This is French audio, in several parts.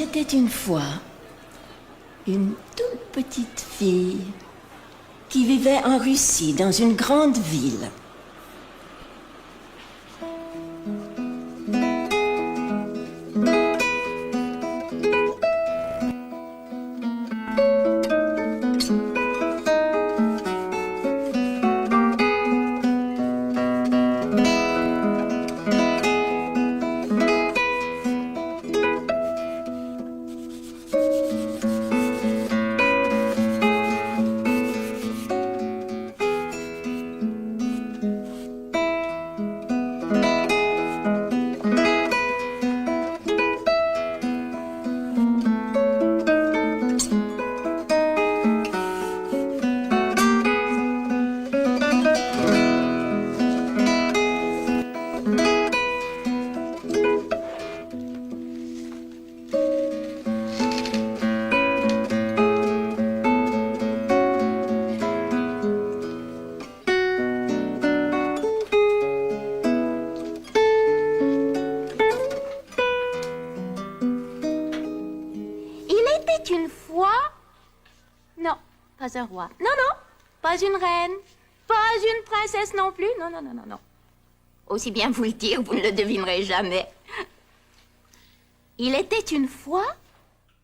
Il était une fois une toute petite fille qui vivait en Russie, dans une grande ville. Une fois... Non, pas un roi. Non, non, pas une reine. Pas une princesse non plus. Non, non, non, non, non. Aussi bien vous le dire, vous ne le devinerez jamais. Il était une fois...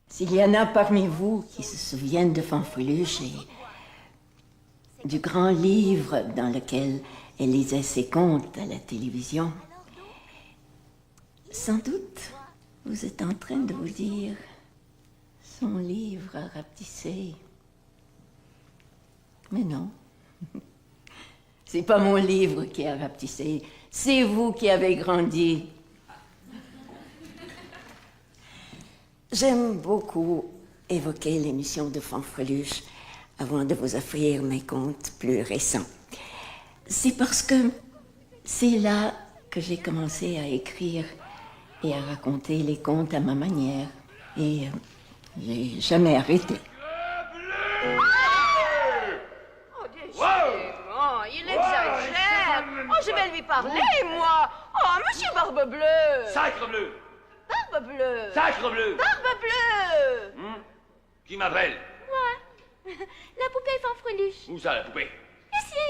S'il y en a parmi vous qui se souviennent de Fanfreluche et du grand livre dans lequel elle lisait ses contes à la télévision, sans doute vous êtes en train de vous dire... Son livre a rapetissé. Mais non. C'est pas mon livre qui a rapetissé. C'est vous qui avez grandi. J'aime beaucoup évoquer l'émission de Fanfreluche avant de vous offrir mes contes plus récents. C'est parce que c'est là que j'ai commencé à écrire et à raconter les contes à ma manière. Et... j'ai jamais arrêté. Oh, décidément, il exagère. Oh, je vais lui parler, moi. Oh, monsieur Barbe-Bleue. Sacre bleu! Barbe-Bleue. Sacre bleu! Barbe-Bleue. Qui m'appelle? Moi. La poupée Fanfreluche. Où ça, la poupée? Ici.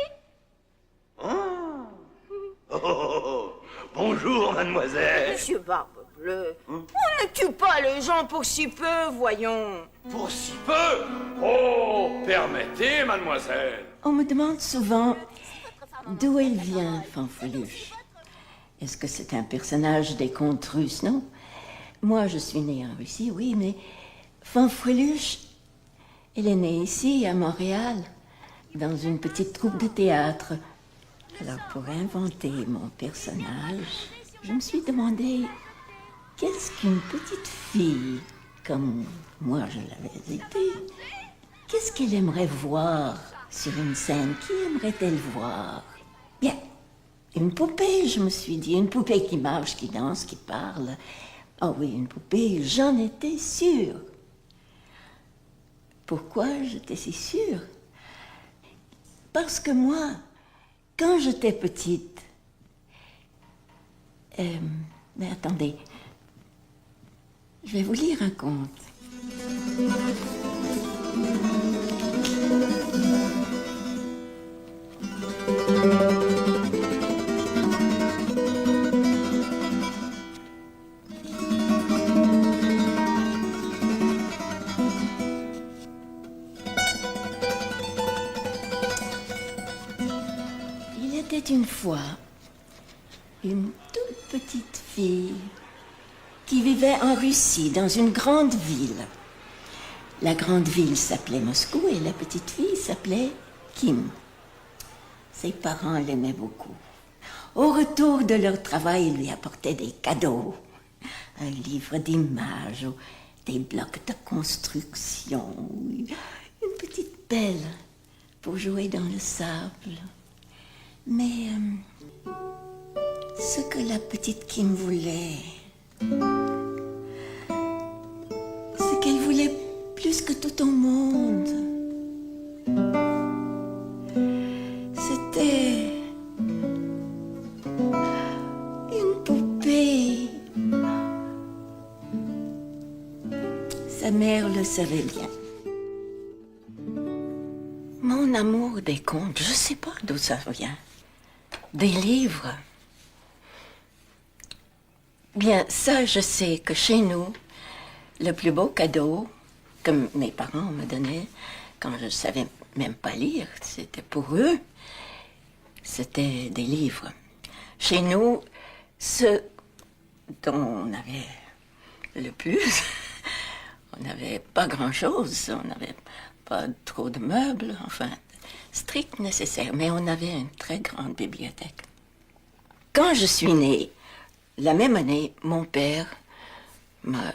Oh. Oh, oh, oh. Bonjour, mademoiselle. Monsieur Barbe-Bleue, on ne tue pas les gens pour si peu, voyons. Pour si peu? Oh, permettez, mademoiselle. On me demande souvent d'où elle vient, Fanfreluche. Est-ce que c'est un personnage des contes russes, non? Moi, je suis née en Russie, oui, mais Fanfreluche, elle est née ici, à Montréal, dans une petite troupe de théâtre. Alors, pour inventer mon personnage, je me suis demandé qu'est-ce qu'une petite fille, comme moi je l'avais été, qu'est-ce qu'elle aimerait voir sur une scène? Qui aimerait-elle voir? Bien, une poupée, je me suis dit, une poupée qui marche, qui danse, qui parle. Oh oui, une poupée, j'en étais sûre. Pourquoi j'étais si sûre? Parce que moi, quand j'étais petite... mais attendez, je vais vous lire un conte. Il était une fois une toute petite fille qui vivait en Russie, dans une grande ville. La grande ville s'appelait Moscou et la petite fille s'appelait Kim. Ses parents l'aimaient beaucoup. Au retour de leur travail, ils lui apportaient des cadeaux. Un livre d'images, des blocs de construction, une petite pelle pour jouer dans le sable. Mais ce que la petite Kim voulait, c'est qu'elle voulait plus que tout au monde. C'était une poupée. Sa mère le savait bien. Mon amour des contes, je ne sais pas d'où ça vient. Des livres. Bien, ça, je sais que chez nous, le plus beau cadeau que mes parents me donnaient, quand je ne savais même pas lire, c'était pour eux, c'était des livres. Chez nous, ce dont on avait le plus, on n'avait pas grand-chose, on n'avait pas trop de meubles, enfin, strict nécessaire, mais on avait une très grande bibliothèque. Quand je suis née, la même année, mon père m'a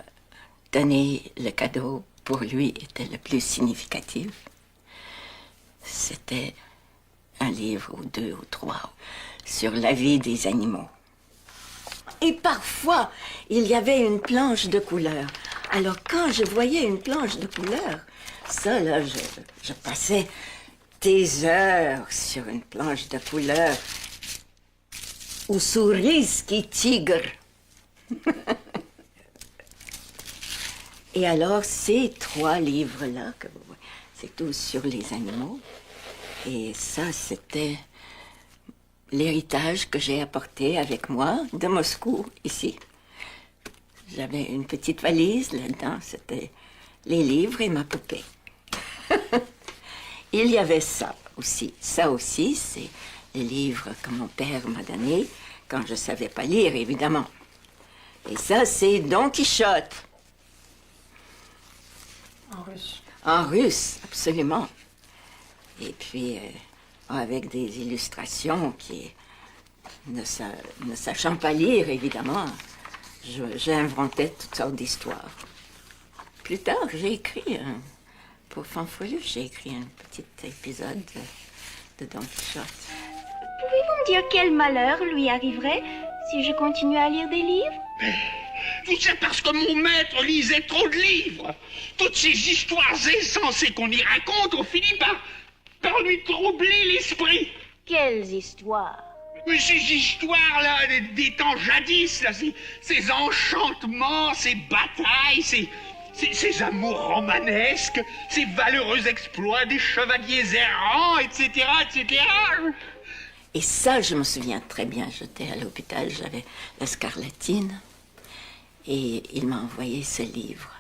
donné le cadeau pour lui était le plus significatif. C'était un livre ou deux ou trois sur la vie des animaux. Et parfois, il y avait une planche de couleur. Alors quand je voyais une planche de couleur, ça là, je passais des heures sur une planche de couleur. Ou souris qui tigre. Et alors, ces trois livres-là, que vous voyez, c'est tout sur les animaux. Et ça, c'était l'héritage que j'ai apporté avec moi de Moscou, ici. J'avais une petite valise, là-dedans, c'était les livres et ma poupée. Il y avait ça aussi. Ça aussi, c'est les livres que mon père m'a donnés quand je ne savais pas lire, évidemment. Et ça, c'est Don Quichotte. En russe. En russe, absolument. Et puis, avec des illustrations qui, ne sachant pas lire, évidemment, j'inventais toutes sortes d'histoires. Plus tard, j'ai écrit, pour Fanfreluche, j'ai écrit un petit épisode de Don Quichotte. Pouvez-vous me dire quel malheur lui arriverait si je continuais à lire des livres? C'est parce que mon maître lisait trop de livres. Toutes ces histoires insensées qu'on y raconte ont fini par lui troubler l'esprit. Quelles histoires? Mais ces histoires-là, des temps jadis, là, ces enchantements, ces batailles, ces amours romanesques, ces valeureux exploits des chevaliers errants, etc., etc. Et ça, je me souviens très bien. J'étais à l'hôpital, j'avais la scarlatine. Et il m'a envoyé ce livre.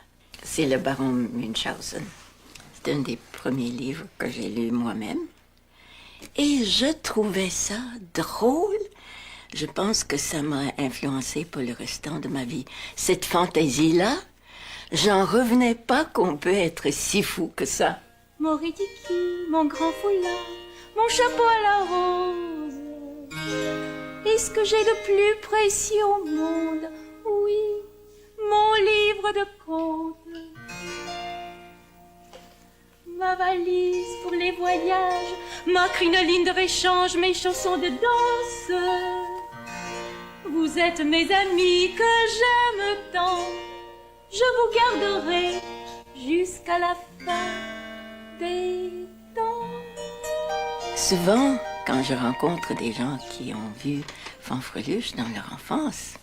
C'est le baron Munchausen. C'est un des premiers livres que j'ai lu moi-même. Et je trouvais ça drôle. Je pense que ça m'a influencé pour le restant de ma vie. Cette fantaisie-là, j'en revenais pas qu'on peut être si fou que ça. Mon ridicule, mon grand foulard, mon chapeau à la rose. Et ce que j'ai de plus précieux au monde, oui, mon livre de contes. Ma valise pour les voyages, ma crinoline de réchange, mes chansons de danse. Vous êtes mes amis que j'aime tant. Je vous garderai jusqu'à la fin des temps. Souvent, quand je rencontre des gens qui ont vu Fanfreluche dans leur enfance,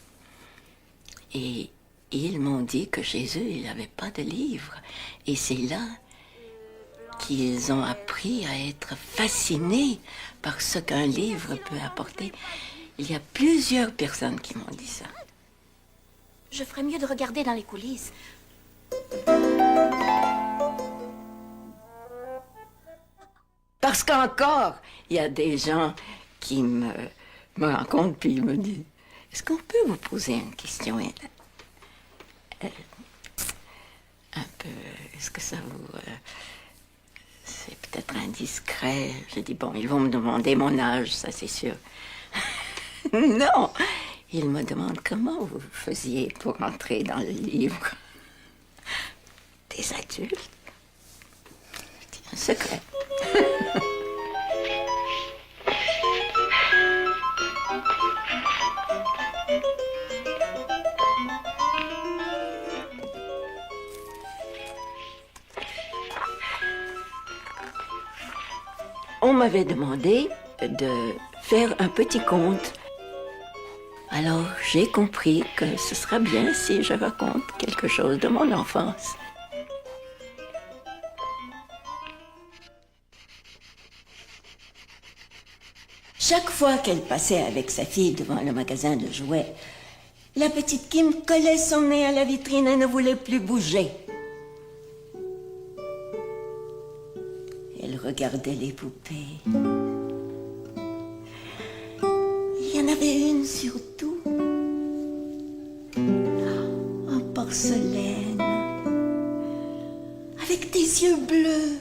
et ils m'ont dit que chez eux, il n'y avait pas de livre. Et c'est là qu'ils ont appris à être fascinés par ce qu'un livre peut apporter. Il y a plusieurs personnes qui m'ont dit ça. Je ferais mieux de regarder dans les coulisses. Parce qu'encore, il y a des gens qui me rencontrent puis ils me disent « Est-ce qu'on peut vous poser une question un peu, est-ce que ça vous... c'est peut-être indiscret. » Je dis « Bon, ils vont me demander mon âge, ça c'est sûr. » Non, ils me demandent comment vous faisiez pour entrer dans le livre. Des adultes. Je dis un secret. On m'avait demandé de faire un petit conte. Alors, j'ai compris que ce sera bien si je raconte quelque chose de mon enfance. Chaque fois qu'elle passait avec sa fille devant le magasin de jouets, la petite Kim collait son nez à la vitrine et ne voulait plus bouger. Elle regardait les poupées. Il y en avait une surtout, en porcelaine, avec des yeux bleus,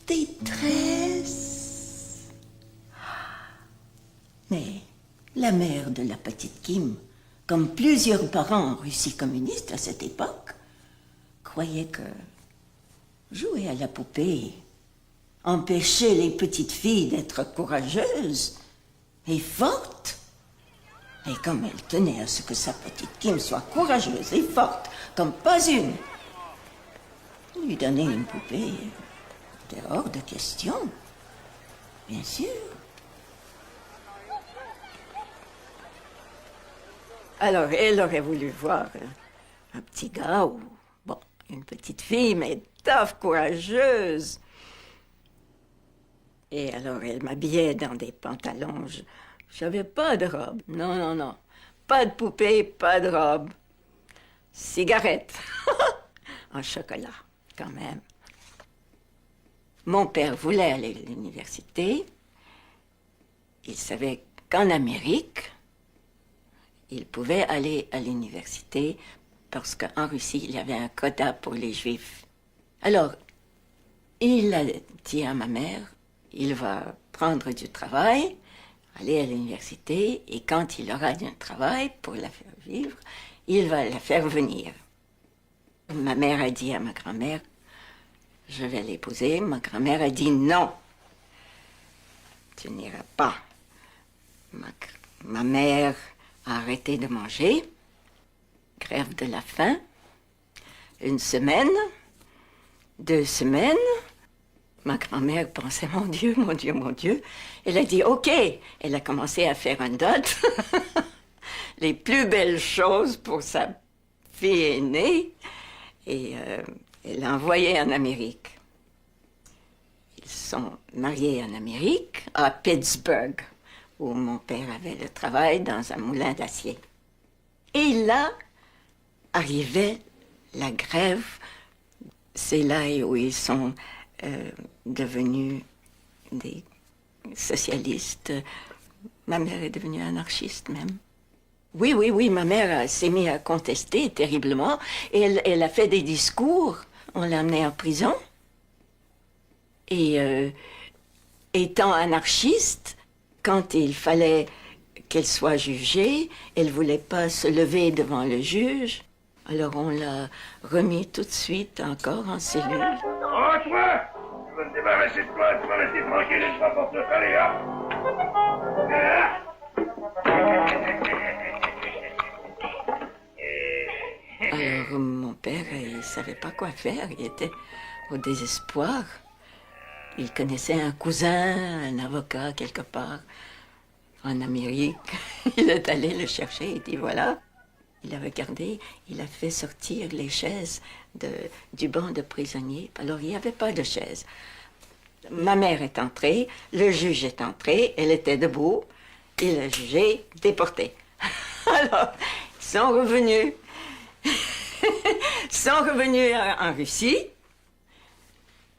des tresses. Mais la mère de la petite Kim, comme plusieurs parents en Russie communiste à cette époque, croyait que jouer à la poupée empêchait les petites filles d'être courageuses et fortes. Et comme elle tenait à ce que sa petite Kim soit courageuse et forte, comme pas une, lui donner une poupée était hors de question, bien sûr. Alors, elle aurait voulu voir un petit gars ou, bon, une petite fille, mais tough, courageuse. Et alors, elle m'habillait dans des pantalons. J'avais pas de robe. Non, non, non. Pas de poupée, pas de robe. Cigarette. En chocolat, quand même. Mon père voulait aller à l'université. Il savait qu'en Amérique, il pouvait aller à l'université parce qu'en Russie, il y avait un quota pour les Juifs. Alors, il a dit à ma mère, il va prendre du travail, aller à l'université, et quand il aura du travail pour la faire vivre, il va la faire venir. Ma mère a dit à ma grand-mère, je vais l'épouser. Ma grand-mère a dit non, tu n'iras pas. Ma mère a arrêté de manger, grève de la faim, 1 semaine, 2 semaines. Ma grand-mère pensait, mon Dieu, mon Dieu, mon Dieu. Elle a dit, OK. Elle a commencé à faire un dot. Les plus belles choses pour sa fille aînée. Et elle l'a envoyé en Amérique. Ils sont mariés en Amérique, à Pittsburgh, où mon père avait le travail dans un moulin d'acier. Et là, arrivait la grève. C'est là où ils sont devenus des socialistes. Ma mère est devenue anarchiste même. Oui, oui, oui, ma mère s'est mise à contester terriblement. Et elle a fait des discours. On l'a emmenée en prison. Et étant anarchiste, quand il fallait qu'elle soit jugée, elle ne voulait pas se lever devant le juge. Alors on l'a remis tout de suite encore en cellule. Oh, toi! Tu vas te débarrasser de toi, tu vas rester tranquille et je rapporte le paléa. Alors mon père, il ne savait pas quoi faire, il était au désespoir. Il connaissait un cousin, un avocat quelque part en Amérique. Il est allé le chercher, il dit voilà. Il a regardé, il a fait sortir les chaises du banc de prisonniers. Alors, il n'y avait pas de chaise. Ma mère est entrée, le juge est entré, elle était debout, et le jugé déporté. Alors, ils sont revenus. Ils sont revenus en Russie.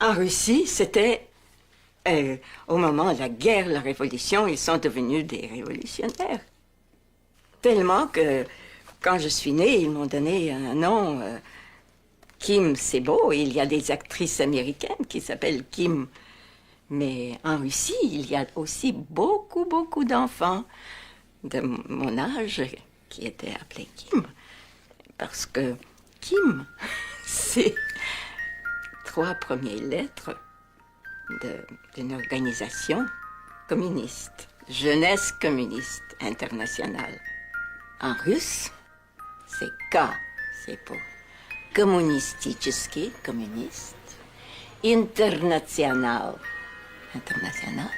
En Russie, c'était au moment de la guerre, la révolution, ils sont devenus des révolutionnaires. Tellement que quand je suis née, ils m'ont donné un nom, Kim, c'est beau. Il y a des actrices américaines qui s'appellent Kim. Mais en Russie, il y a aussi beaucoup, beaucoup d'enfants de mon âge qui étaient appelés Kim. Parce que Kim, c'est 3 premières lettres d'une organisation communiste, Jeunesse communiste internationale. En russe, c'est K, c'est pour Коммунистический, communiste, International, international,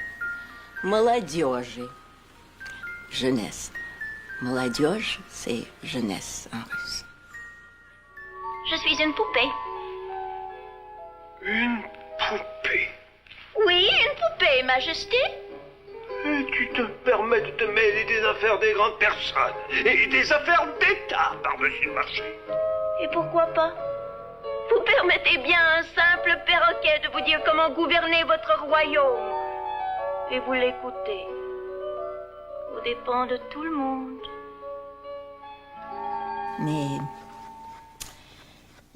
Молодежи, jeunesse. Молодежь, c'est jeunesse en russe. Je suis une poupée. Une poupée. Oui, une poupée, Majesté. Et tu te permets de te mêler des affaires des grandes personnes et des affaires d'État par-dessus le marché. Et pourquoi pas? Vous permettez bien à un simple perroquet de vous dire comment gouverner votre royaume. Et vous l'écoutez. Aux dépens de tout le monde. Mais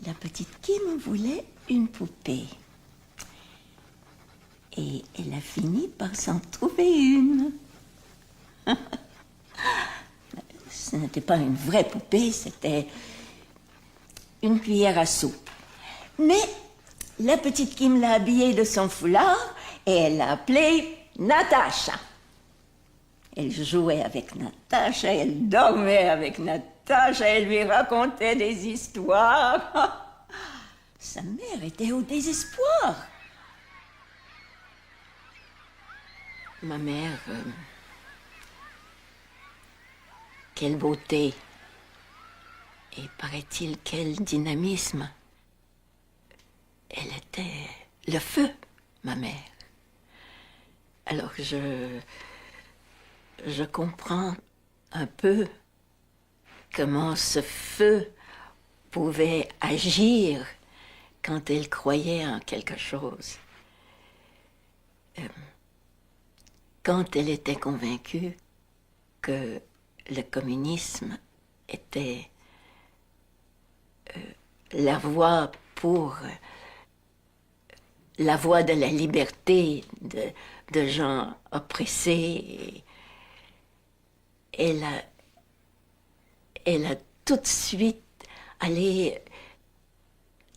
la petite Kim voulait une poupée. Et elle a fini par s'en trouver une. Ce n'était pas une vraie poupée, c'était une cuillère à soupe. Mais la petite Kim l'a habillée de son foulard et elle l'a appelée Natacha. Elle jouait avec Natacha, elle dormait avec Natacha, elle lui racontait des histoires. Sa mère était au désespoir. Ma mère, quelle beauté et paraît-il quel dynamisme. Elle était le feu, ma mère. Alors je comprends un peu comment ce feu pouvait agir quand elle croyait en quelque chose. Quand elle était convaincue que le communisme était la voie pour la voie de la liberté de gens oppressés, elle a tout de suite allé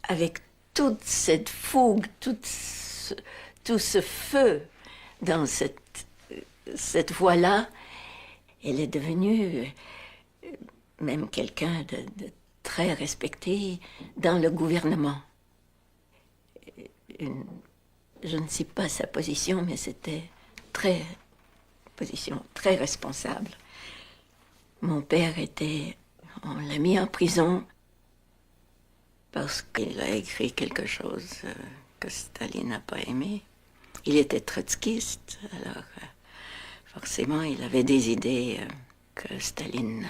avec toute cette fougue, tout ce feu dans cette voie-là. Elle est devenue même quelqu'un de très respecté dans le gouvernement. Je ne sais pas sa position, mais c'était position très responsable. Mon père on l'a mis en prison parce qu'il a écrit quelque chose que Staline n'a pas aimé. Il était trotskiste, alors forcément il avait des idées que Staline,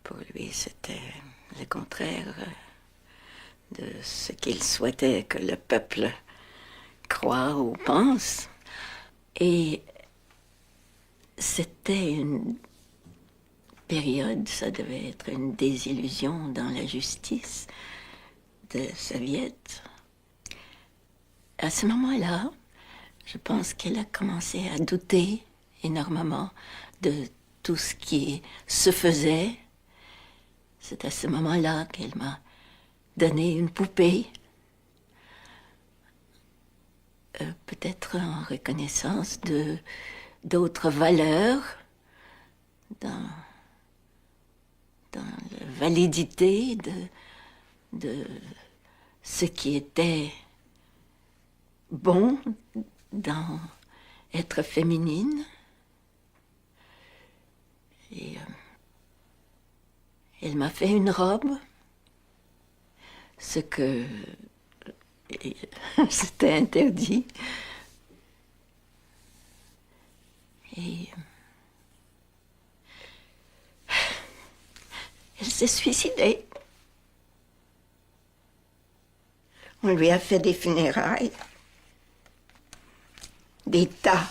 pour lui, c'était le contraire de ce qu'il souhaitait que le peuple croit ou pense. Et c'était une période, ça devait être une désillusion dans la justice de soviète. À ce moment-là, je pense qu'elle a commencé à douter énormément de tout ce qui se faisait. C'est à ce moment-là qu'elle m'a donné une poupée, peut-être en reconnaissance d'autres valeurs, dans la validité de ce qui était bon dans être féminine. Et elle m'a fait une robe, ce que c'était interdit. Et elle s'est suicidée. On lui a fait des funérailles, des tas.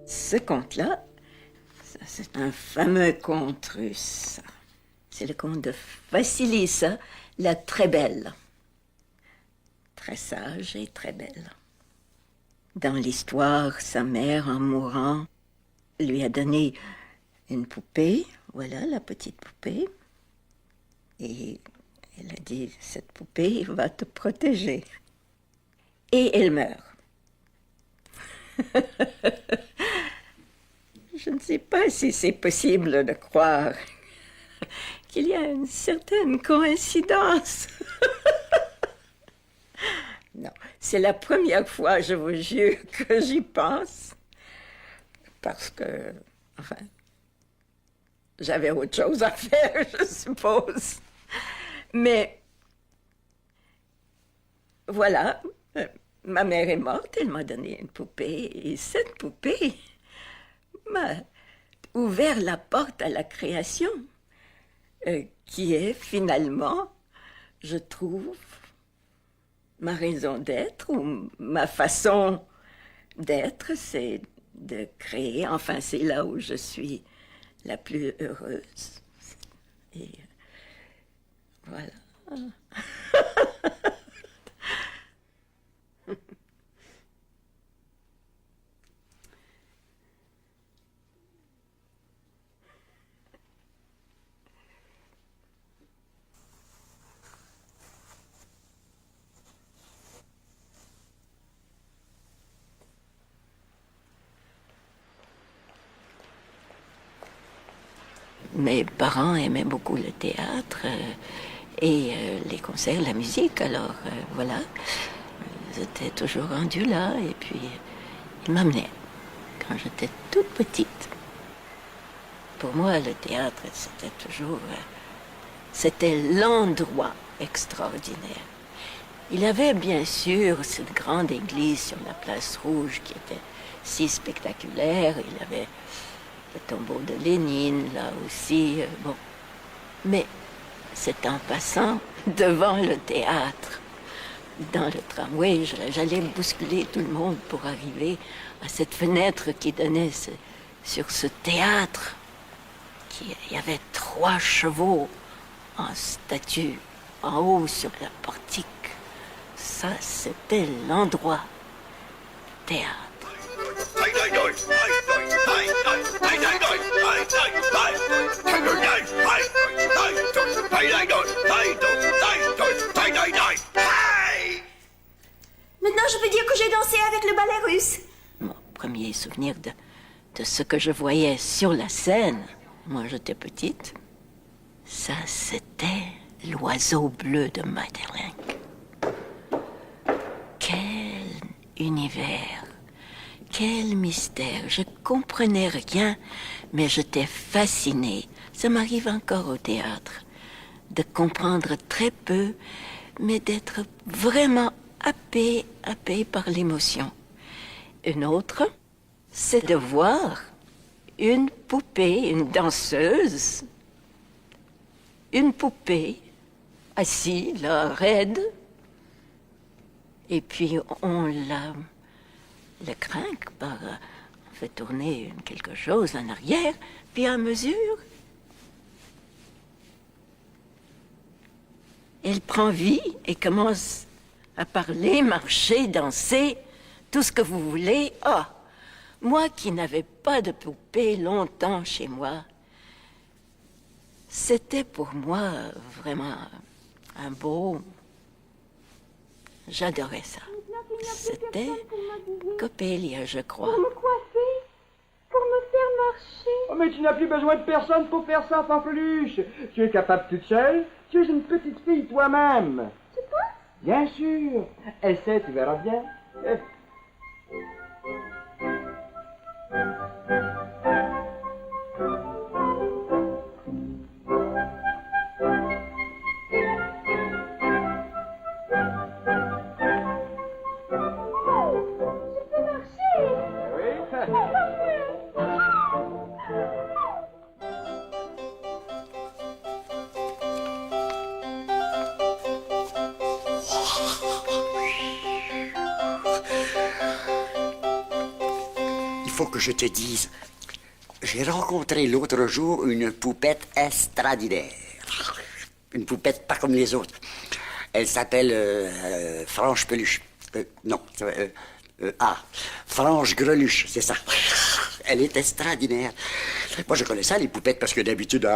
Ce conte-là, ça c'est un fameux conte russe. C'est le conte de Vassilissa, la très belle. Très sage et très belle. Dans l'histoire, sa mère, en mourant, lui a donné une poupée. Voilà, la petite poupée. Et elle a dit, cette poupée va te protéger. Et elle meurt. Je ne sais pas si c'est possible de croire qu'il y a une certaine coïncidence. Non, c'est la première fois, je vous jure, que j'y pense. Parce que, enfin, j'avais autre chose à faire, je suppose. Mais, voilà, ma mère est morte, elle m'a donné une poupée. Et cette poupée m'a ouvert la porte à la création, qui est finalement, je trouve, ma raison d'être ou ma façon d'être, c'est de créer. Enfin, c'est là où je suis la plus heureuse. Et voilà. Mes parents aimaient beaucoup le théâtre et les concerts, la musique, alors voilà. Ils étaient toujours rendus là et puis ils m'amenaient quand j'étais toute petite. Pour moi, le théâtre, c'était toujours... c'était l'endroit extraordinaire. Il y avait bien sûr cette grande église sur la place Rouge qui était si spectaculaire. Il y avait le tombeau de Lénine, là aussi, bon. Mais c'est en passant devant le théâtre, dans le tramway, j'allais bousculer tout le monde pour arriver à cette fenêtre qui donnait sur ce théâtre. Il y avait 3 chevaux en statue, en haut sur la portique. Ça, c'était l'endroit théâtre. Maintenant, je peux dire que j'ai dansé avec le ballet russe. Mon premier souvenir de ce que je voyais sur la scène, moi j'étais petite, ça c'était l'oiseau bleu de Maeterlinck. Quel univers, quel mystère. Je comprenais rien, mais j'étais fascinée. Ça m'arrive encore au théâtre, de comprendre très peu, mais d'être vraiment happée par l'émotion. Une autre, c'est de voir une poupée, une danseuse, une poupée assise, là, raide, et puis on le crinque par... on fait tourner quelque chose en arrière, puis à mesure, elle prend vie et commence à parler, marcher, danser, tout ce que vous voulez. Ah, moi qui n'avais pas de poupée longtemps chez moi, c'était pour moi vraiment un beau... J'adorais ça. C'était Coppelia, je crois. Pour me coiffer, pour me faire marcher. Oh, mais tu n'as plus besoin de personne pour faire ça, Fanfreluche. Tu es capable toute seule. Tu es une petite fille toi-même. Tu penses? Bien sûr. Essaie, tu verras bien. Il faut que je te dise, J'ai rencontré l'autre jour une poupette extraordinaire. Une poupette pas comme les autres. Elle s'appelle Franche Peluche. Non, Franche Greluche, c'est ça. Elle est extraordinaire. Moi, je connais ça, les poupettes, parce que d'habitude,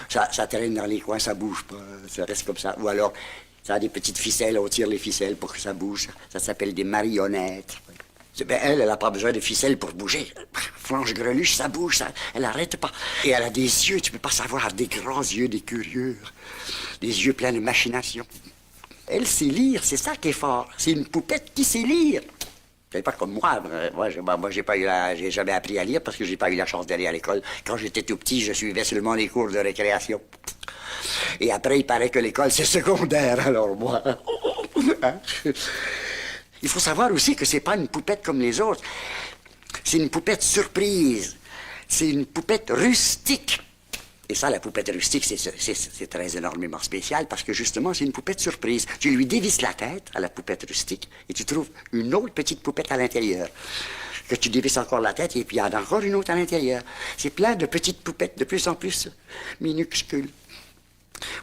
ça traîne dans les coins, ça bouge pas, ça reste comme ça. Ou alors, ça a des petites ficelles, on tire les ficelles pour que ça bouge. Ça s'appelle des marionnettes. Ben, elle n'a pas besoin de ficelles pour bouger. Franche Greluche, ça bouge, ça, elle n'arrête pas. Et elle a des yeux, tu peux pas savoir, des grands yeux, des curieux. Des yeux pleins de machination. Elle sait lire, c'est ça qui est fort. C'est une poupette qui sait lire. C'est pas comme moi. Moi, j'ai jamais appris à lire parce que j'ai pas eu la chance d'aller à l'école. Quand j'étais tout petit, je suivais seulement les cours de récréation. Et après, il paraît que l'école, c'est secondaire, alors moi. Hein? Il faut savoir aussi que c'est pas une poupette comme les autres. C'est une poupette surprise. C'est une poupette rustique. Et ça, la poupette rustique, c'est très énormément spécial parce que justement, c'est une poupette surprise. Tu lui dévisses la tête à la poupette rustique et tu trouves une autre petite poupette à l'intérieur. Que tu dévisses encore la tête et puis il y en a encore une autre à l'intérieur. C'est plein de petites poupettes de plus en plus minuscules.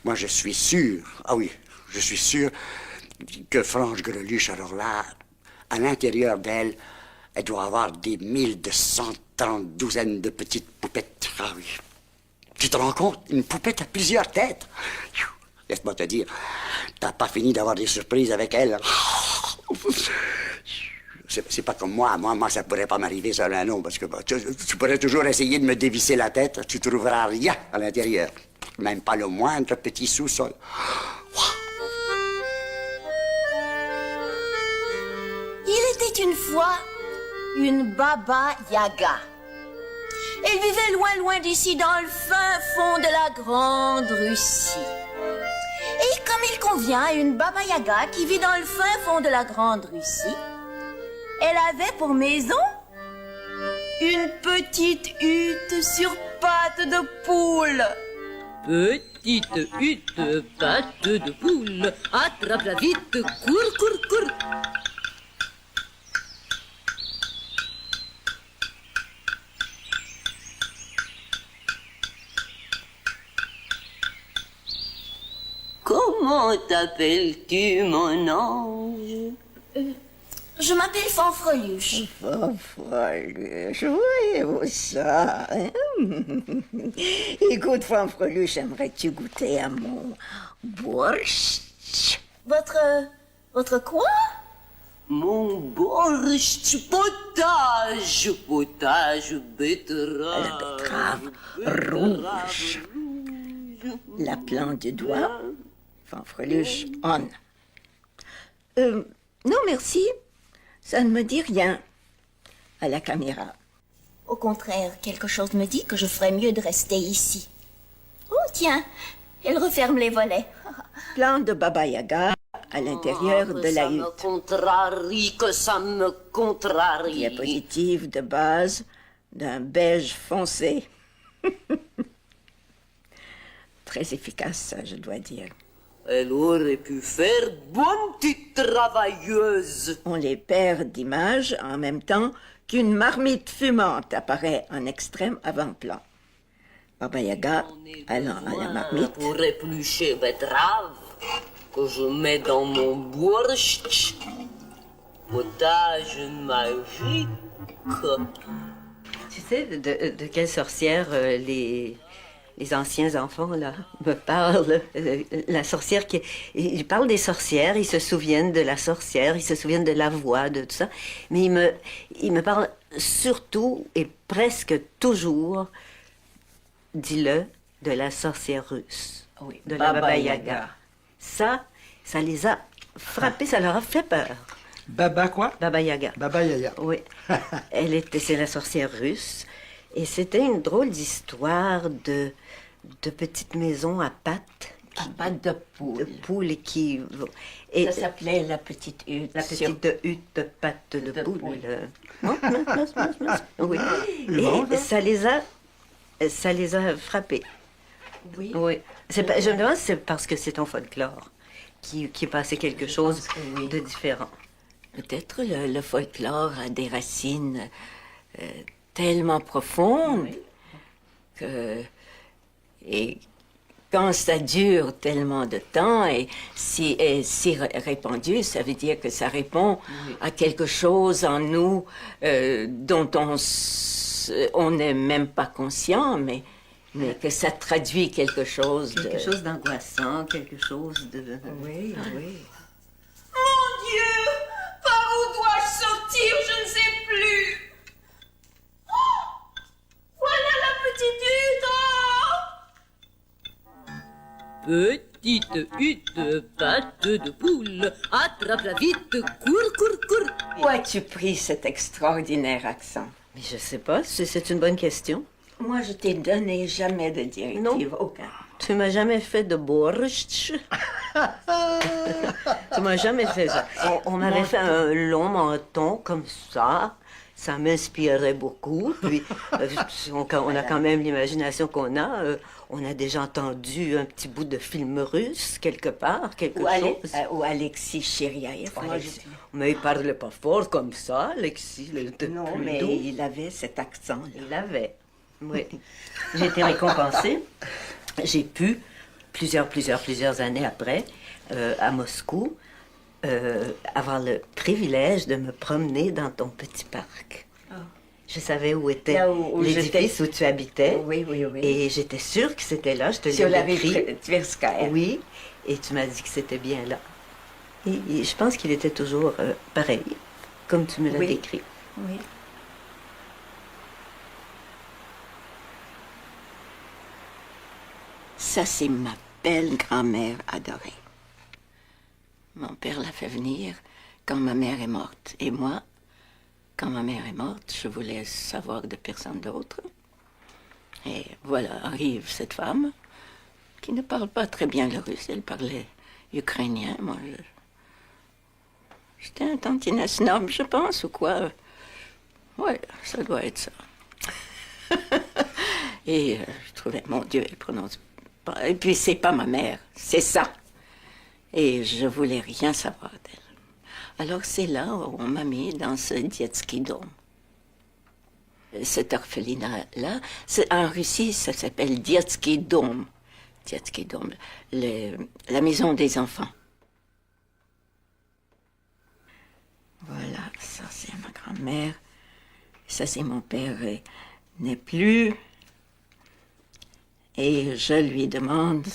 Moi, je suis sûr, je suis sûr que Franche Greluche, alors là, à l'intérieur d'elle, elle doit avoir des 1230 douzaines de petites poupettes. Ah oui. Tu te rends compte? Une poupette a plusieurs têtes. Laisse-moi te dire, t'as pas fini d'avoir des surprises avec elle. C'est pas comme moi. Moi, ça pourrait pas m'arriver, ça, là, non, parce que tu pourrais toujours essayer de me dévisser la tête. Tu trouveras rien à l'intérieur. Même pas le moindre petit sous-sol. Il était une fois une Baba Yaga. Elle vivait loin, loin d'ici, dans le fin fond de la Grande Russie. Et comme il convient à une Baba Yaga qui vit dans le fin fond de la Grande Russie, elle avait pour maison une petite hutte sur pattes de poule. Petite hutte, patte de poule, attrape-la vite, cours, cours, cours. Comment t'appelles-tu, mon ange? Je m'appelle Fanfreluche. Fanfreluche, voyez-vous ça, hein? Écoute, Fanfreluche, aimerais-tu goûter à mon borscht? Votre quoi? Mon borscht, potage betterave. La betterave rouge. La plante du doigt, Fanfreluche, on. Non, merci. Ça ne me dit rien. À la caméra. Au contraire, quelque chose me dit que je ferais mieux de rester ici. Oh, tiens, elle referme les volets. Plante de Baba Yaga à l'intérieur de la hutte. Ça me contrarie. Diapositive de base d'un beige foncé. Très efficace, ça, je dois dire. Elle aurait pu faire bonne petite travailleuse. On les perd d'images en même temps qu'une marmite fumante apparaît en extrême avant-plan. Baba Yaga allant à la marmite. Pour éplucher betterave que je mets dans mon borscht. Potage magique. Tu sais de quelle sorcière les anciens enfants, là, me parlent. La sorcière ils parlent des sorcières, ils se souviennent de la sorcière, ils se souviennent de la voix, de tout ça. Mais ils me parlent surtout et presque toujours, dis-le, de la sorcière russe. Oui, de la Baba Yaga. Ça les a frappés, ça leur a fait peur. Baba quoi? Baba Yaga. Baba Yaga. Oui. C'est la sorcière russe. Et c'était une drôle d'histoire de petites maisons à pattes. À pattes de poule. De poule et ça s'appelait la petite hutte. La petite hutte de pattes de poule. Oui. Et ça les a frappés. Oui. Oui. Je me demande si c'est parce que c'est en folklore qui est passé quelque chose de différent. Peut-être le folklore a des racines tellement profondes et quand ça dure tellement de temps et si répandu, ça veut dire que ça répond à quelque chose en nous dont on n'est même pas conscient, mais que ça traduit quelque chose Quelque chose d'angoissant, quelque chose de... Oui, oui. Mon Dieu! Par où dois-je sortir? Je ne sais plus. Oh! Voilà la petite hutte. Petite hutte, patte de poule, attrape-la vite, cours. Où as-tu pris cet extraordinaire accent? Mais je sais pas, c'est une bonne question. Moi, je t'ai donné jamais de directive, Non. aucun. Tu m'as jamais fait de borscht. Tu m'as jamais fait ça. On m'avait fait un long menton comme ça. Ça m'inspirait beaucoup. Puis, on a quand même l'imagination qu'on a. On a déjà entendu un petit bout de film russe, quelque part, quelque chose. Ou Alexis Chiriaïev. Mais il parlait pas fort comme ça, Alexis. Non, mais il avait cet accent-là. Il l'avait. Oui. J'ai été récompensée. J'ai pu, plusieurs années après, à Moscou, avoir le privilège de me promener dans ton petit parc. Oh. Je savais où était l'édifice où tu habitais. Oui. Et j'étais sûre que c'était là. Je te Sur la l'ai décrit. rue Tverskaya. Oui. Et tu m'as dit que c'était bien là. Et je pense qu'il était toujours pareil, comme tu me l'as décrit. Oui. Ça, c'est ma belle grand-mère adorée. Mon père l'a fait venir quand ma mère est morte. Et moi, quand ma mère est morte, je voulais savoir de personne d'autre. Et voilà, arrive cette femme qui ne parle pas très bien le russe. Elle parlait ukrainien. Moi, j'étais un tantinet snob, je pense, ou quoi. Ouais, ça doit être ça. Et je trouvais, mon Dieu, elle prononce pas. Et puis, c'est pas ma mère, c'est ça. Et je voulais rien savoir d'elle. Alors, c'est là où on m'a mis dans ce Dietsky Dom. Cet orphelinat-là, en Russie, ça s'appelle Dietsky Dom. Dietsky Dom, la maison des enfants. Voilà, ça c'est ma grand-mère. Ça c'est mon père n'est plus. Et je lui demande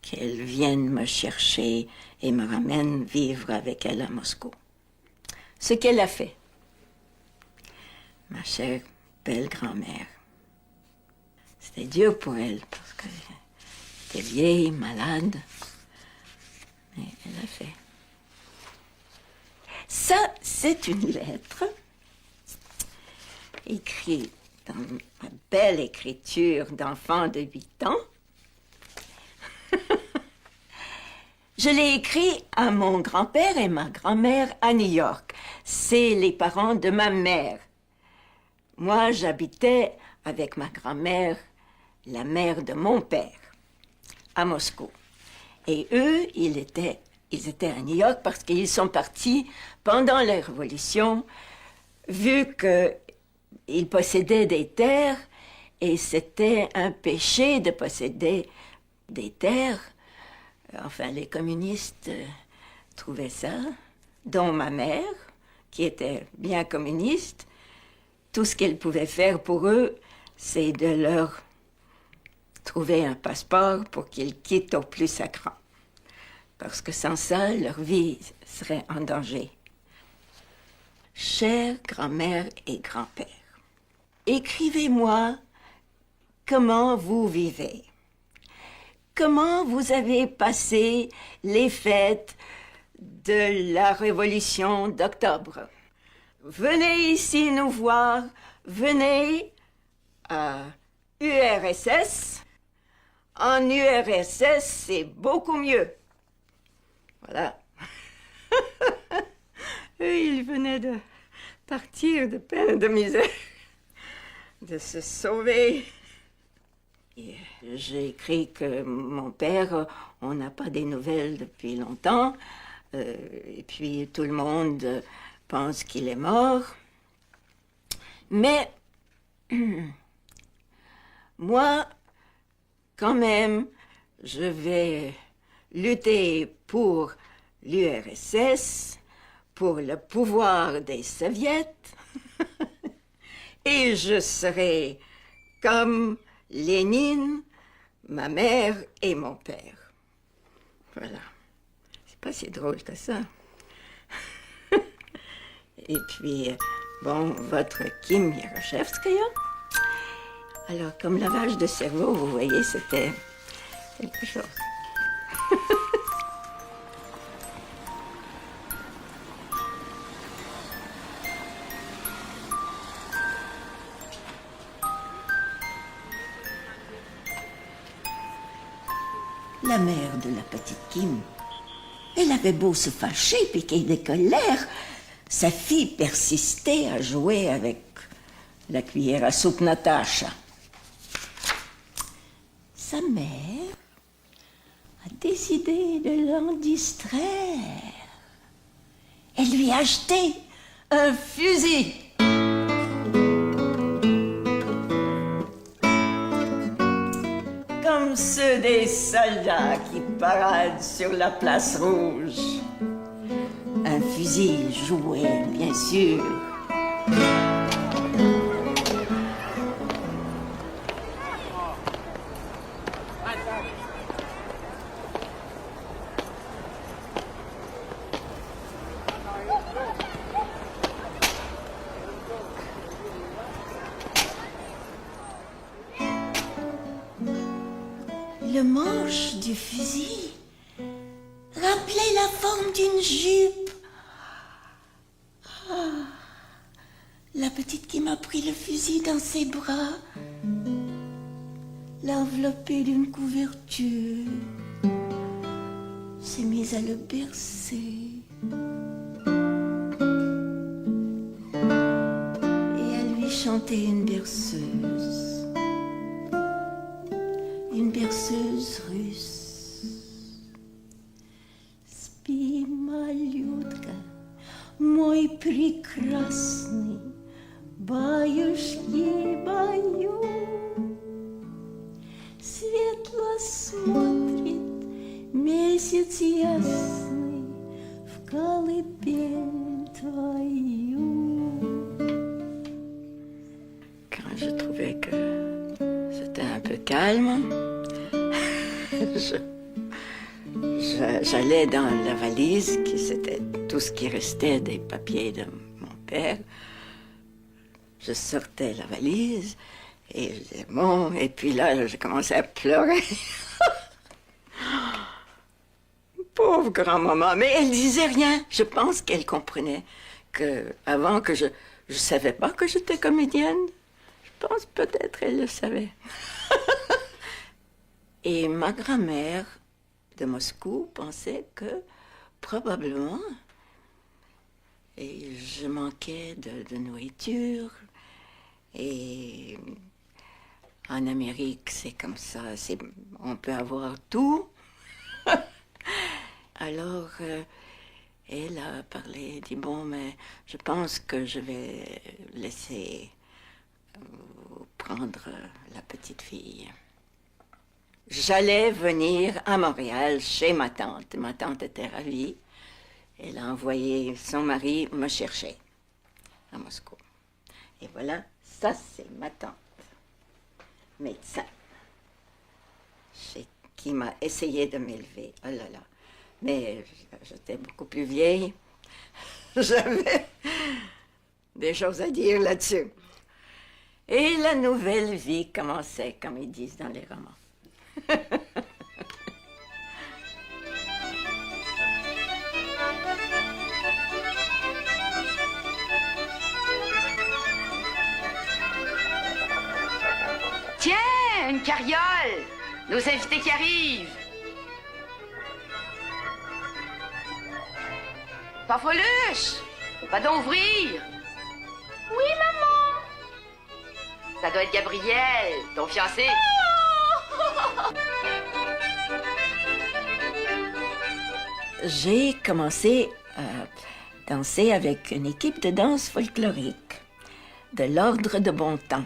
qu'elle vienne me chercher et me ramène vivre avec elle à Moscou. Ce qu'elle a fait. Ma chère belle grand-mère. C'était dur pour elle parce qu'elle était vieille, malade. Mais elle a fait. Ça, c'est une lettre écrite dans ma belle écriture d'enfant de 8 ans. Je l'ai écrit à mon grand-père et ma grand-mère à New York. C'est les parents de ma mère. Moi, j'habitais avec ma grand-mère, la mère de mon père, à Moscou. Et eux, ils étaient à New York parce qu'ils sont partis pendant la Révolution, vu qu'ils possédaient des terres, et c'était un péché de posséder des terres. Enfin, les communistes trouvaient ça, dont ma mère, qui était bien communiste. Tout ce qu'elle pouvait faire pour eux, c'est de leur trouver un passeport pour qu'ils quittent au plus sacrant. Parce que sans ça, leur vie serait en danger. Chère grand-mère et grand-père, écrivez-moi comment vous vivez. Comment vous avez passé les fêtes de la Révolution d'octobre? Venez ici nous voir, venez à URSS. En URSS, c'est beaucoup mieux. Voilà. Et il venait de partir de peine de misère, de se sauver. Et j'ai écrit que mon père, on n'a pas des nouvelles depuis longtemps, et puis tout le monde pense qu'il est mort. Mais moi, quand même, je vais lutter pour l'URSS, pour le pouvoir des soviets, et je serai comme Lénine, ma mère et mon père. Voilà. C'est pas si drôle que ça. Et puis, bon, votre Kim Yaroshevskaya. Alors, comme lavage de cerveau, vous voyez, c'était quelque chose. La mère de la petite Kim, elle avait beau se fâcher, piquer des colères, sa fille persistait à jouer avec la cuillère à soupe Natacha. Sa mère a décidé de l'en distraire. Elle lui a acheté un fusil. Comme ceux des soldats qui paradent sur la place rouge. Un fusil joué, bien sûr. Le manche du fusil rappelait la forme d'une jupe. Ah, la petite qui m'a pris le fusil dans ses bras, l'a enveloppé d'une couverture, s'est mise à le bercer et à lui chanter une berceuse. Une berceuse russe. Спи, малютка, мой прекрасный, баюшки, баю. Светло смотрит месяц ясный в колыбель твою. Quand je trouvais que c'était un peu calme, j'allais dans la valise, qui c'était tout ce qui restait des papiers de mon père. Je sortais la valise et je disais bon, et puis là, j'ai commencé à pleurer. Pauvre grand-maman, mais elle disait rien. Je pense qu'elle comprenait que avant que je savais pas que j'étais comédienne. Je pense peut-être elle le savait. Et ma grand-mère de Moscou pensait que probablement et je manquais de nourriture. Et en Amérique, c'est comme ça, on peut avoir tout. Alors, elle a parlé, dit bon, mais je pense que je vais laisser prendre la petite fille. J'allais venir à Montréal chez ma tante. Ma tante était ravie. Elle a envoyé son mari me chercher à Moscou. Et voilà, ça c'est ma tante, médecin, qui m'a essayé de m'élever. Oh là là. Mais j'étais beaucoup plus vieille. J'avais des choses à dire là-dessus. Et la nouvelle vie commençait, comme ils disent dans les romans. Tiens, une carriole! Nos invités qui arrivent! Farfoluche! Va donc ouvrir! Oui, maman! Ça doit être Gabriel, ton fiancé. J'ai commencé à danser avec une équipe de danse folklorique. de l'Ordre de bon temps.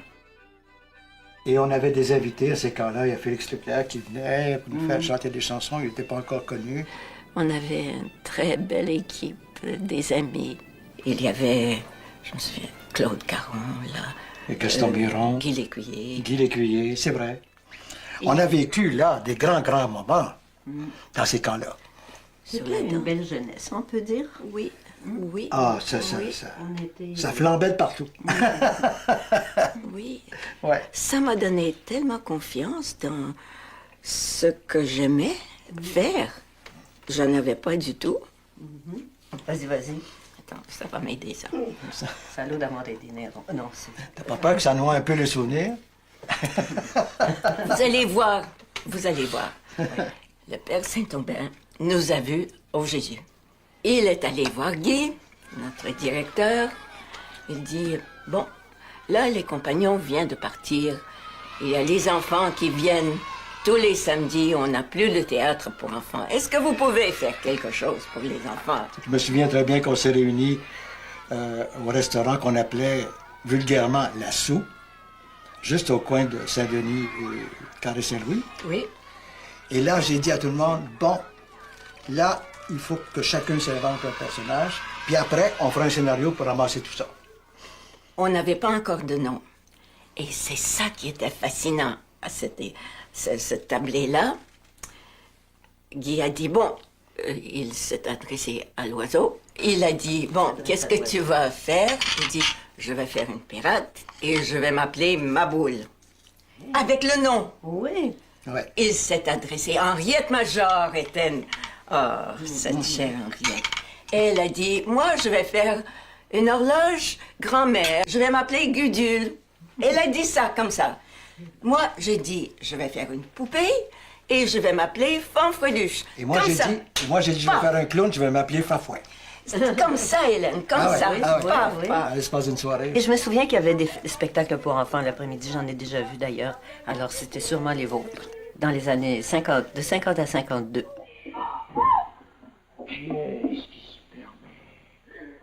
Et on avait des invités à ces camps-là. Il y a Félix Leclerc qui venait pour nous faire chanter des chansons. Il n'était pas encore connu. On avait une très belle équipe, des amis. Il y avait, je me souviens, Claude Caron, là. Et Gaston Biron. Guy Lécuyer. Guy Lécuyer, c'est vrai. On a vécu, là, des grands moments dans ces camps-là. C'était une belle jeunesse, on peut dire. Oui, oui. Ah, ça flambait de partout. Oui. Ouais. Ça m'a donné tellement confiance dans ce que j'aimais faire. Je n'avais pas du tout. Vas-y. Attends, ça va m'aider, ça. Salut d'avoir des dîners. Non, c'est... T'as pas peur que ça noie un peu les souvenirs? Vous allez voir. Le Père Saint-Aubin nous a vus au Jésus. Il est allé voir Guy, notre directeur. Il dit, bon, là, les compagnons viennent de partir. Il y a les enfants qui viennent tous les samedis. On n'a plus de théâtre pour enfants. Est-ce que vous pouvez faire quelque chose pour les enfants? Je me souviens très bien qu'on s'est réunis au restaurant qu'on appelait vulgairement La Soupe, juste au coin de Saint-Denis et Carré Saint-Louis. Oui. Et là, j'ai dit à tout le monde, bon, là, il faut que chacun s'invente un personnage, puis après, on fera un scénario pour ramasser tout ça. On n'avait pas encore de nom. Et c'est ça qui était fascinant à cette tablée-là. Guy a dit, bon, il s'est adressé à l'oiseau. Il a dit, bon, qu'est-ce que tu vas faire? Il dit, je vais faire une pirate et je vais m'appeler Maboule. Avec le nom. Oui. Ouais. Il s'est adressé. Henriette Major était... Oh, cette chère Henriette. Elle a dit, moi, je vais faire une horloge grand-mère. Je vais m'appeler Gudule. Elle a dit ça, comme ça. Moi, j'ai dit, je vais faire une poupée et je vais m'appeler Fanfreluche. Et moi, j'ai dit, je vais faire un clown, je vais m'appeler Fafouin. C'est comme ça, Hélène, comme ça. Allez se passer une soirée. Et je me souviens qu'il y avait des spectacles pour enfants l'après-midi. J'en ai déjà vu d'ailleurs. Alors, c'était sûrement les vôtres. Dans les années 50, de 50 à 52. Qu'est-ce qui se permet?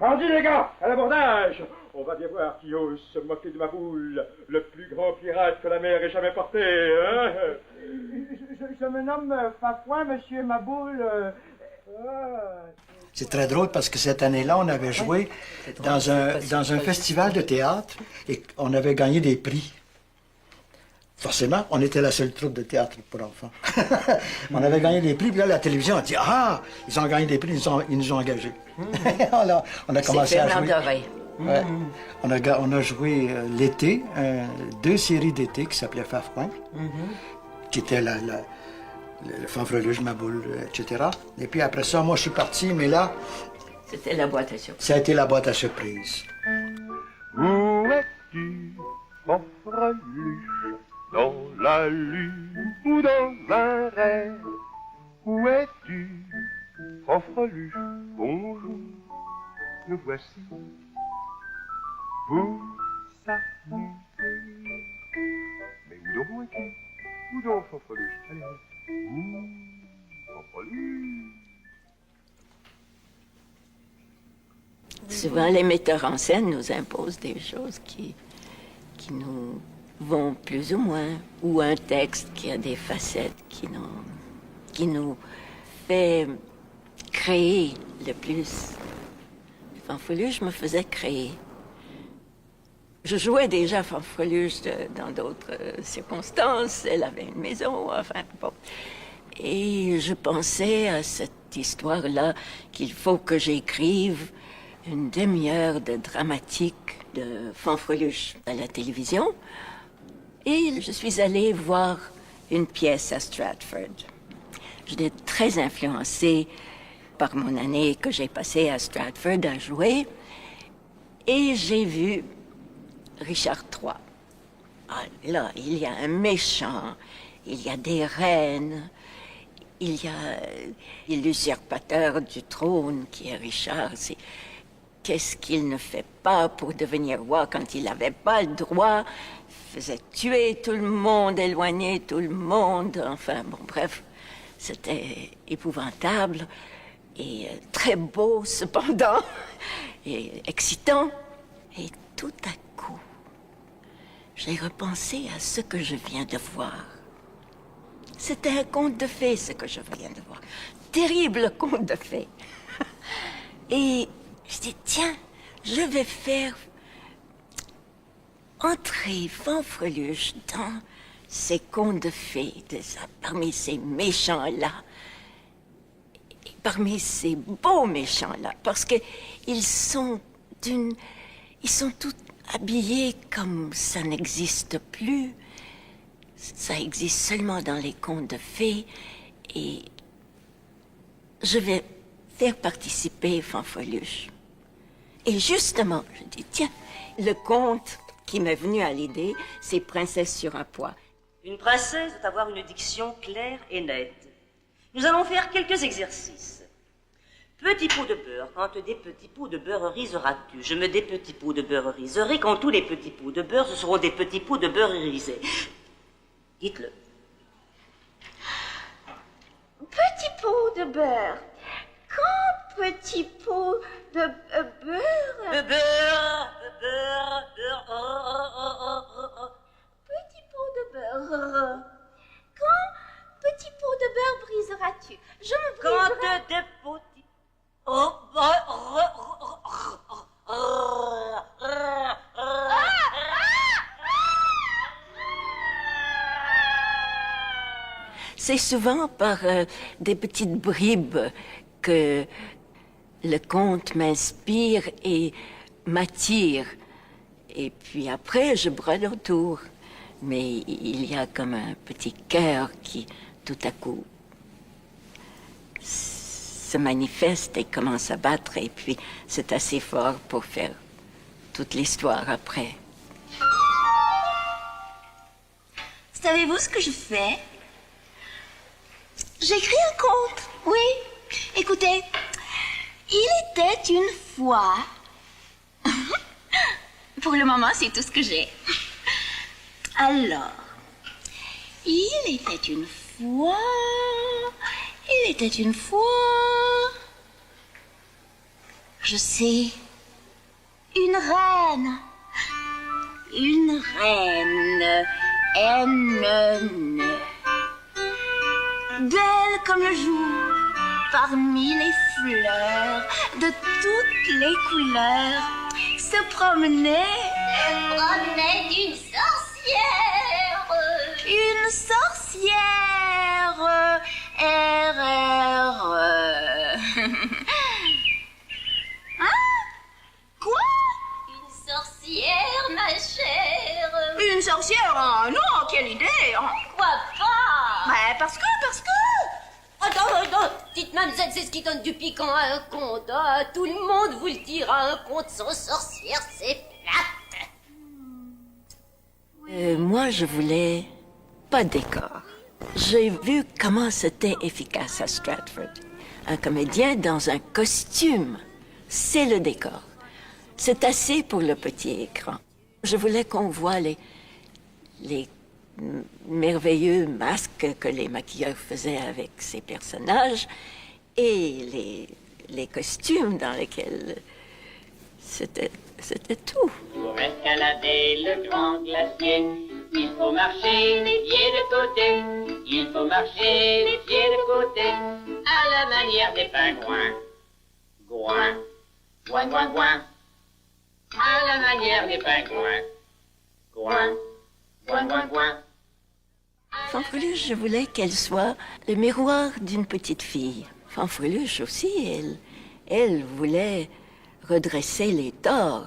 Allez les gars, à l'abordage! On va bien voir qui ose se moquer de Maboule, le plus grand pirate que la mer ait jamais porté, hein? Je me nomme Fafouin, monsieur Maboule. C'est très drôle parce que cette année-là, on avait joué dans un festival de théâtre et on avait gagné des prix. Forcément, on était la seule troupe de théâtre pour enfants. On avait gagné des prix, puis là, la télévision a dit « Ah, ils ont gagné des prix, ils nous ont engagés. » On a commencé à jouer. Ouais. On a joué l'été, 2 séries d'été qui s'appelaient Fafouin, qui était le Fanfreluche, Maboule, etc. Et puis après ça, moi, je suis parti, mais là... C'était la boîte à surprise. Ça a été la boîte à surprise. Où es-tu, Fanfreluche? Dans la lune ou dans un rêve? Où es-tu, Fanfreluche? Bonjour, nous voici. Vous saluez. Mais où donc es-tu? Où donc, Fanfreluche? Allez, où, Fanfreluche? Souvent, les metteurs en scène nous imposent des choses qui nous vont plus ou moins, ou un texte qui a des facettes qui nous fait créer le plus. Fanfreluche me faisait créer. Je jouais déjà Fanfreluche dans d'autres circonstances. Elle avait une maison, enfin bon. Et je pensais à cette histoire-là qu'il faut que j'écrive une demi-heure de dramatique de Fanfreluche à la télévision. Et je suis allée voir une pièce à Stratford. J'étais très influencée par mon année que j'ai passée à Stratford à jouer. Et j'ai vu Richard III. Ah, là, il y a un méchant, il y a des reines, il y a l'usurpateur du trône qui est Richard. Qu'est-ce qu'il ne fait pas pour devenir roi quand il n'avait pas le droit? Il faisait tuer tout le monde, éloigner tout le monde. Enfin, bon, bref, c'était épouvantable et très beau cependant et excitant. Et tout à coup, j'ai repensé à ce que je viens de voir. C'était un conte de fées, ce que je viens de voir. Terrible conte de fées. Et je dis, tiens, je vais faire entrer Fanfreluche dans ces contes de fées, parmi ces méchants-là, parmi ces beaux méchants-là, parce que ils sont tous habillés comme ça n'existe plus. Ça existe seulement dans les contes de fées, et je vais faire participer Fanfreluche. Et justement, je dis, tiens, le conte qui m'est venu à l'idée, c'est Princesse sur un pois. Une princesse doit avoir une diction claire et nette. Nous allons faire quelques exercices. Petit pot de beurre, quand des petits pots de beurre riseras-tu? Je mets des petits pots de beurre riserés, quand tous les petits pots de beurre, ce seront des petits pots de beurre irisés. Dites-le. Petit pot de beurre. Quand petit pot de beurre... De beurre. Petit pot de beurre. Quand petit pot de beurre briseras-tu? Je me briserai... Quand des petits... C'est souvent par des petites bribes que le conte m'inspire et m'attire. Et puis après, je brode autour. Mais il y a comme un petit cœur qui, tout à coup, se manifeste et commence à battre. Et puis, c'est assez fort pour faire toute l'histoire après. Savez-vous ce que je fais? J'écris un conte, oui. Écoutez, il était une fois... Pour le moment, c'est tout ce que j'ai. Alors, il était une fois... Je sais, une reine. Une reine. Belle comme le jour, parmi les fleurs, de toutes les couleurs, se promenait une sorcière. Une sorcière. Hein? Quoi? Une sorcière, ma chère. Une sorcière? Oh non, quelle idée! Pourquoi pas? Ouais, parce que... Attends, dites mademoiselle, c'est ce qui donne du piquant à un conte. Ah, tout le monde vous le dira, un conte sans sorcière, c'est plate. Moi, je voulais pas de décor. J'ai vu comment c'était efficace à Stratford. Un comédien dans un costume, c'est le décor. C'est assez pour le petit écran. Je voulais qu'on voit les merveilleux masques que les maquilleurs faisaient avec ces personnages et les costumes dans lesquels c'était tout. Pour escalader le grand glacier, il faut marcher les pieds de côté. Il faut marcher les pieds de côté, à la manière des pingouins. Gouin, gouin, gouin, gouin, à la manière des pingouins. Gouin, gouin, gouin, gouin. Fanfreluche, je voulais qu'elle soit le miroir d'une petite fille. Fanfreluche aussi, elle voulait redresser les torts.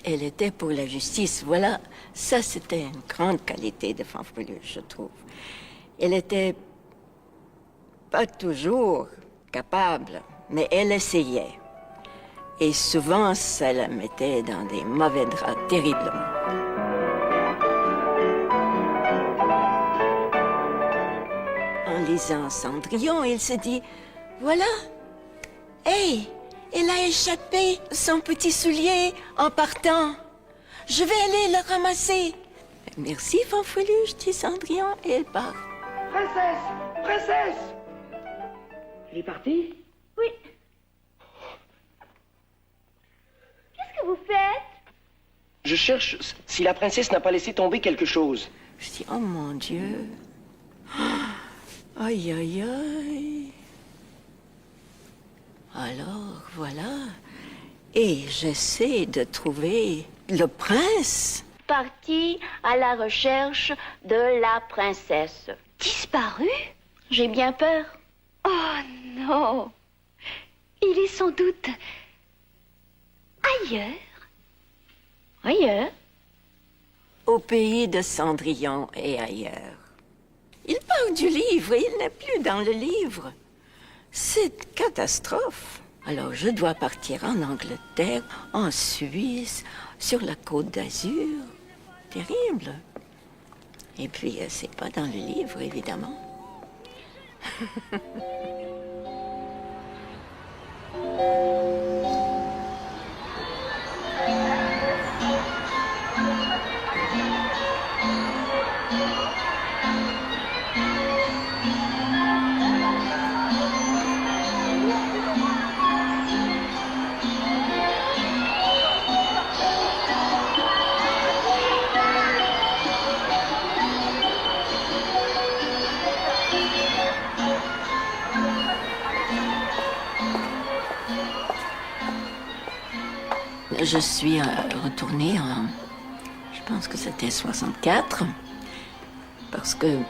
Elle était pour la justice. Voilà, ça c'était une grande qualité de Fanfreluche, je trouve. Elle était pas toujours capable, mais elle essayait. Et souvent, ça la mettait dans des mauvais draps terriblement. En lisant Cendrillon, il se dit, voilà, hey, elle a échappé son petit soulier en partant. Je vais aller le ramasser. Merci, Fanfreluche, dit Cendrillon, et elle part. Princesse! Princesse! Il est parti? Oui. Qu'est-ce que vous faites? Je cherche si la princesse n'a pas laissé tomber quelque chose. Je dis, oh mon Dieu. Aïe, aïe, aïe. Alors, voilà. Et j'essaie de trouver le prince. Parti à la recherche de la princesse. Disparu? J'ai bien peur. Oh non. Il est sans doute ailleurs. Ailleurs? Au pays de Cendrillon et ailleurs. Il part du livre et il n'est plus dans le livre. C'est une catastrophe. Alors je dois partir en Angleterre, en Suisse, sur la Côte d'Azur. Terrible. Et puis c'est pas dans le livre, évidemment. Je suis retournée en, je pense que c'était 64, parce que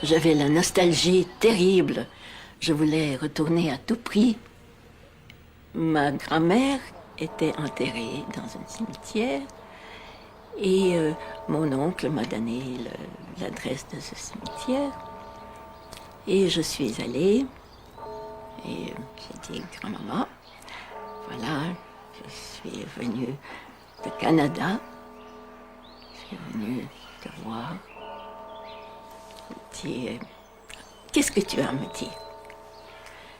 j'avais la nostalgie terrible. Je voulais retourner à tout prix. Ma grand-mère était enterrée dans un cimetière et mon oncle m'a donné l'adresse de ce cimetière. Et je suis allée et j'ai dit, grand-maman, voilà, je suis venue de Canada. Je suis venue te voir. Je dis, qu'est-ce que tu as à me dire?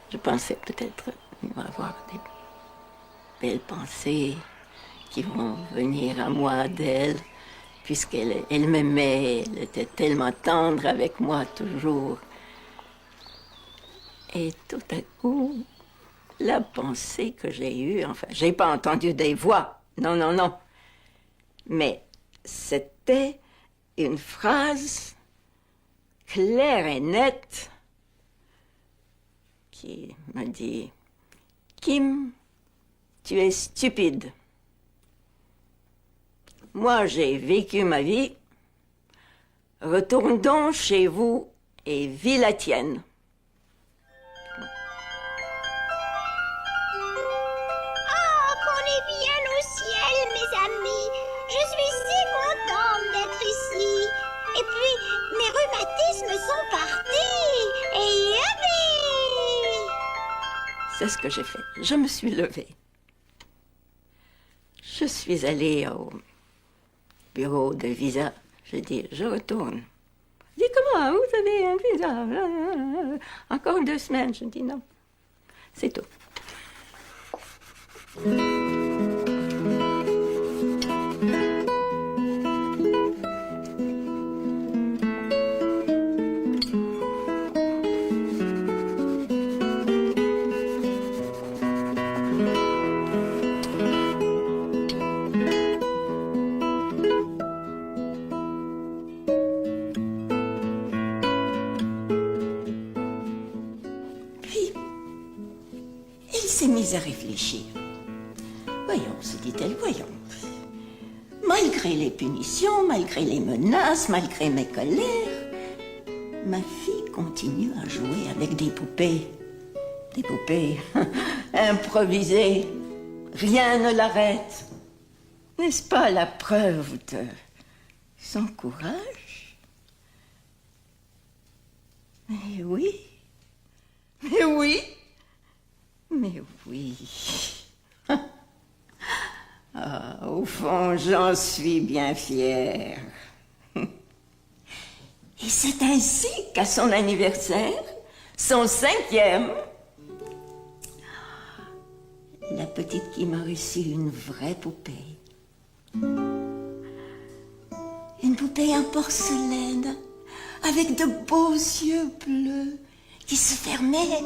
Je pensais peut-être avoir des belles pensées qui vont venir à moi d'elle, puisqu'elle m'aimait, elle était tellement tendre avec moi toujours. Et tout à coup, la pensée que j'ai eue, enfin, j'ai pas entendu des voix, non, non, non. Mais c'était une phrase claire et nette qui m'a dit, Kim, tu es stupide. Moi, j'ai vécu ma vie. Retourne donc chez vous et vis la tienne. Et puis, mes rhumatismes sont partis. Et youpi! C'est ce que j'ai fait. Je me suis levée. Je suis allée au bureau de visa. Je dis, je retourne. Je dis, comment? Vous avez un visa? Encore 2 semaines. Je dis, non. C'est tout. À réfléchir. Voyons, se dit-elle, voyons. Malgré les punitions, malgré les menaces, malgré mes colères, ma fille continue à jouer avec des poupées. Des poupées improvisées. Rien ne l'arrête. N'est-ce pas la preuve de son courage? Mais oui. Mais oui. Mais oui. Ah, au fond, j'en suis bien fière. Et c'est ainsi qu'à son anniversaire, son 5e, la petite Kim a reçu une vraie poupée. Une poupée en porcelaine, avec de beaux yeux bleus qui se fermaient.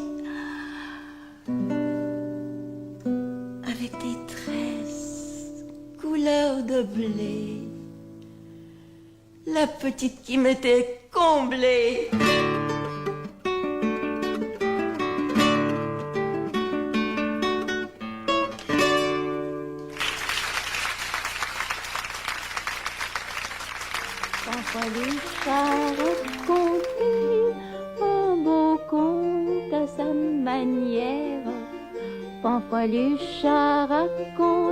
Avec des tresses, couleur fleur de blé, la petite qui m'était comblée. Fanfreluche a raconté un beau conte à sa manière. Fanfreluche a raconté